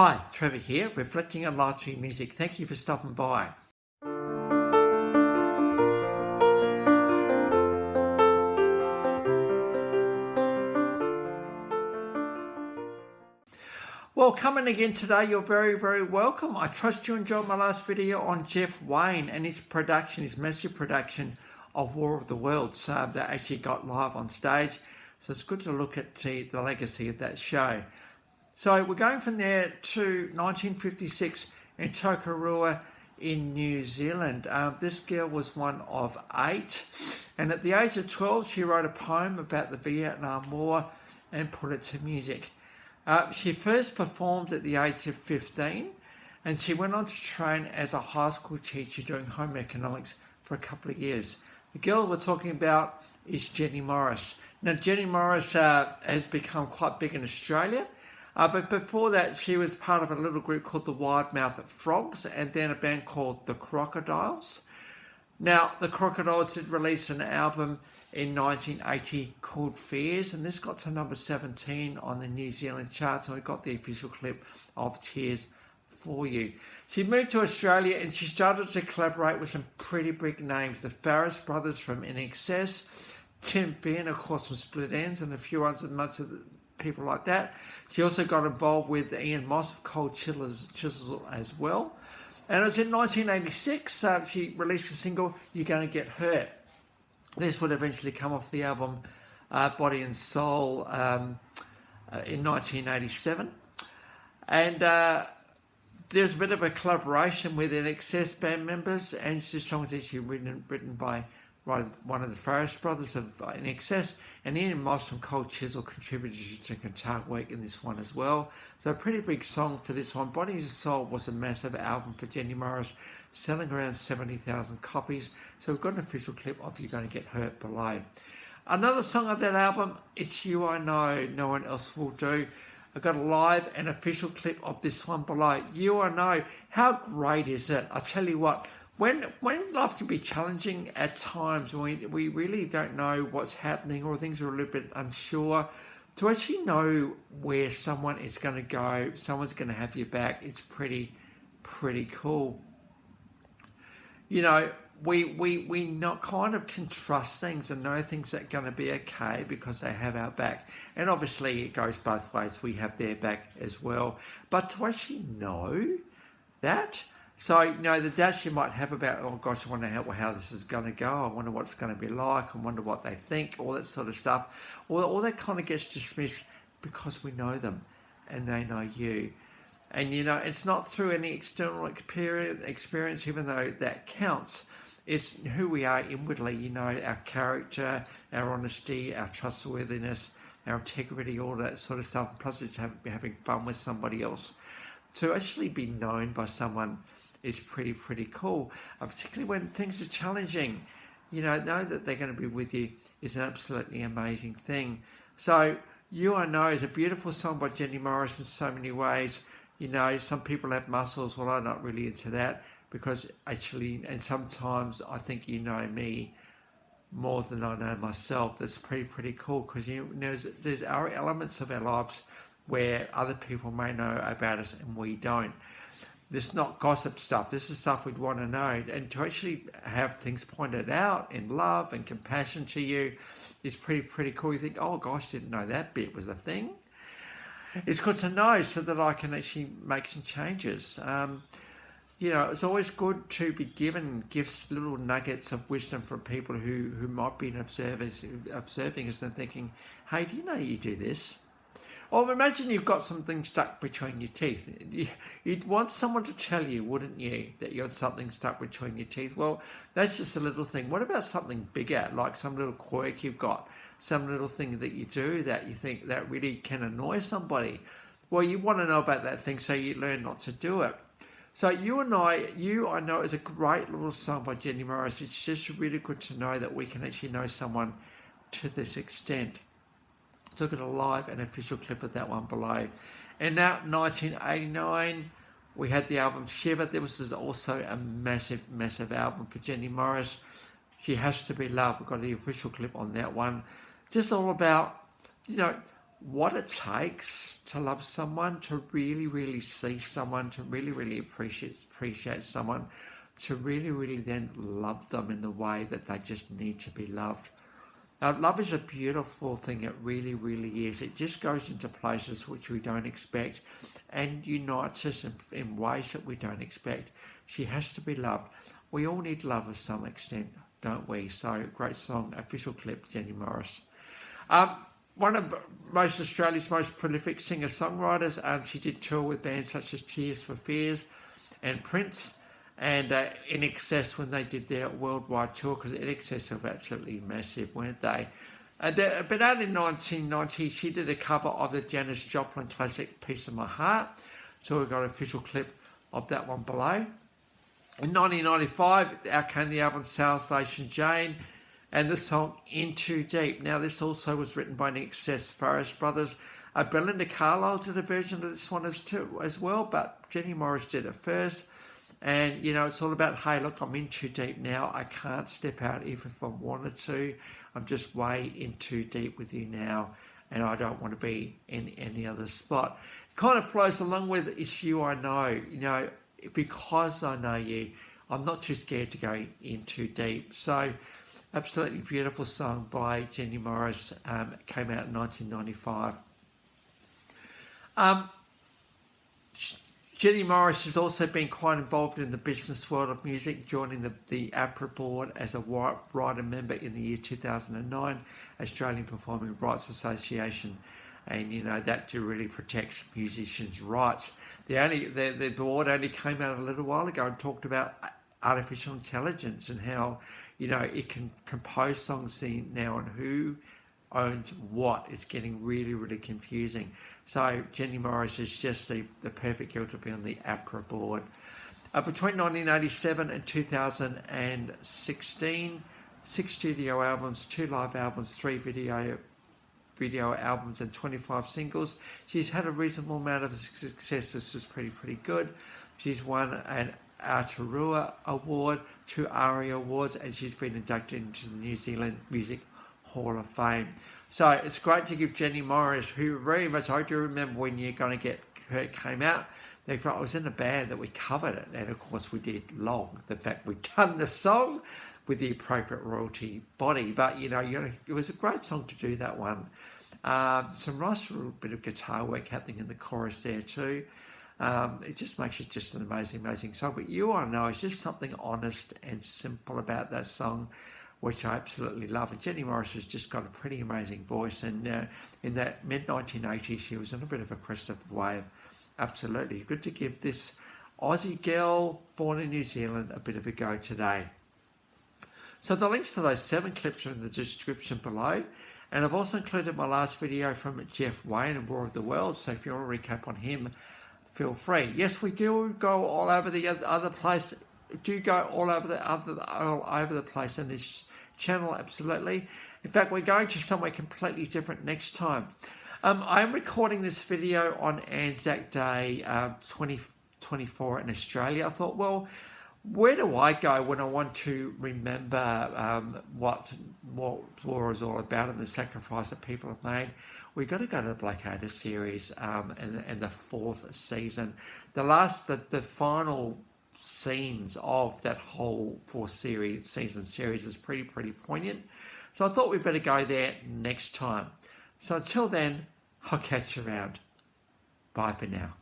Hi, Trevor here, reflecting on life through music. Thank you for stopping by. Well, coming again today, you're very welcome. I trust you enjoyed my last video on Jeff Wayne and his production, his massive production of War of the Worlds that actually got live on stage. So it's good to look at the legacy of that show. So we're going from there to 1956 in Tokarua in New Zealand. This girl was one of 8, and at the age of 12 she wrote a poem about the Vietnam War and put it to music. She first performed at the age of 15, and she went on to train as a high school teacher doing home economics for a couple of years. The girl we're talking about is Jenny Morris. Now Jenny Morris has become quite big in Australia. But before that, she was part of a little group called the Wildmouth Frogs and then a band called the Crocodiles. Now, the Crocodiles did release an album in 1980 called Fears, and this got to number 17 on the New Zealand charts, and we got the official clip of Tears for You. She moved to Australia and she started to collaborate with some pretty big names. The Farris brothers from INXS, Tim Finn, of course, from Split Enz, and a few others, people like that. She also got involved with Ian Moss of Cold Chisel as well. And it was in 1986 she released a single, You're Gonna Get Hurt. This would eventually come off the album Body and Soul in 1987. And there's a bit of a collaboration with INXS band members, and this song is actually written by one of the Farris brothers of INXS, and Ian Moss from Cold Chisel contributed to guitar work in this one as well. So a pretty big song for this one. Body and Soul was a massive album for Jenny Morris, selling around 70,000 copies. So we've got an official clip of You're Gonna Get Hurt below. Another song of that album, It's You I Know, No One Else Will Do. I've got a live and official clip of this one below. You I Know. How great is it? I tell you what, when life can be challenging at times, we really don't know what's happening or things are a little bit unsure, to actually know where someone is going to go, someone's going to have your back, it's pretty cool. You know, we not kind of can trust things and know things that are going to be okay because they have our back. And obviously it goes both ways. We have their back as well. But to actually know that, so, you know, the doubts you might have about, oh gosh, I wonder how this is going to go. I wonder what it's going to be like. I wonder what they think, all that sort of stuff. All that kind of gets dismissed because we know them and they know you. And, you know, it's not through any external experience, even though that counts. It's who we are inwardly, you know, our character, our honesty, our trustworthiness, our integrity, all that sort of stuff. Plus, it's having fun with somebody else. To actually be known by someone is pretty cool, particularly when things are challenging. You know that they're going to be with you is an absolutely amazing thing. So You I Know is a beautiful song by Jenny Morris in so many ways. You know, some people have muscles. Well, I'm not really into that because actually, and sometimes I think you know me more than I know myself. That's pretty cool because you know, there's our elements of our lives where other people may know about us and we don't. This is not gossip stuff. This is stuff we'd want to know. And to actually have things pointed out in love and compassion to you is pretty cool. You think, oh gosh, didn't know that bit was a thing. It's good to know so that I can actually make some changes. You know, it's always good to be given gifts, little nuggets of wisdom from people who might be observing us and thinking, hey, do you know you do this? Or imagine you've got something stuck between your teeth. You'd want someone to tell you, wouldn't you, that you've got something stuck between your teeth? Well, that's just a little thing. What about something bigger, like some little quirk you've got, some little thing that you do that you think that really can annoy somebody? Well, you want to know about that thing so you learn not to do it. So You I Know is a great little song by Jenny Morris. It's just really good to know that we can actually know someone to this extent. Took it a live and official clip of that one below. And now 1989, we had the album Shiver. This was also a massive album for Jenny Morris. She Has to Be Loved. We've got the official clip on that one. Just all about, you know, what it takes to love someone, to really, really see someone, to really, really appreciate someone, to really, really then love them in the way that they just need to be loved. Love is a beautiful thing. It really, really is. It just goes into places which we don't expect and unites us in ways that we don't expect. She has to be loved. We all need love to some extent, don't we? So, great song, official clip, Jenny Morris. One of most Australia's most prolific singer-songwriters. She did tour with bands such as Tears for Fears and Prince, and In Excess when they did their worldwide tour, because In Excess were absolutely massive, weren't they? But out in 1990, she did a cover of the Janis Joplin classic Piece of My Heart. So we've got an official clip of that one below. In 1995, out came the album Salvation Jane and the song In Too Deep. Now, this also was written by In Excess Forest Brothers. Belinda Carlisle did a version of this one as well, but Jenny Morris did it first. And, you know, it's all about, hey, look, I'm in too deep now. I can't step out even if I wanted to. I'm just way in too deep with you now, and I don't want to be in any other spot. It kind of flows along with It's You I Know. You know, because I know you, I'm not too scared to go in too deep. So, absolutely beautiful song by Jenny Morris. Came out in 1995. Jenny Morris has also been quite involved in the business world of music, joining the APRA board as a writer member in the year 2009, Australian Performing Rights Association. And, you know, that really protects musicians' rights. The board only came out a little while ago and talked about artificial intelligence and how, you know, it can compose songs now and who owns what. It's getting really, really confusing. So Jenny Morris is just the perfect girl to be on the APRA board. Between 1987 and 2016, 6 studio albums, 2 live albums, 3 video albums and 25 singles. She's had a reasonable amount of success. This is pretty good. She's won an Aotearoa Award, 2 ARIA Awards, and she's been inducted into the New Zealand Music Hall of Fame. So it's great to give Jenny Morris, who very much, I do remember when You're Gonna Get Hurt came out, I was in a band that we covered it, and of course we did long. The fact we'd done the song with the appropriate royalty body, but you know, it was a great song to do that one. Some nice little bit of guitar work happening in the chorus there too. It just makes it just an amazing song. But You I Know is just something honest and simple about that song, which I absolutely love. And Jenny Morris has just got a pretty amazing voice. And in that mid-1980s, she was in a bit of a crest of wave. Absolutely. Good to give this Aussie girl born in New Zealand a bit of a go today. So the links to those 7 clips are in the description below. And I've also included my last video from Jeff Wayne and War of the World. So if you want to recap on him, feel free. Yes, we do go all over the other place. Do go all over the place in this channel, absolutely. In fact, we're going to somewhere completely different next time. I am recording this video on Anzac Day 2024 in Australia. I thought, well, where do I go when I want to remember what war is all about and the sacrifice that people have made? We've got to go to the Blackadder series and the 4th season. The final scenes of that whole 4 season series is pretty poignant. So I thought we'd better go there next time. So until then, I'll catch you around. Bye for now.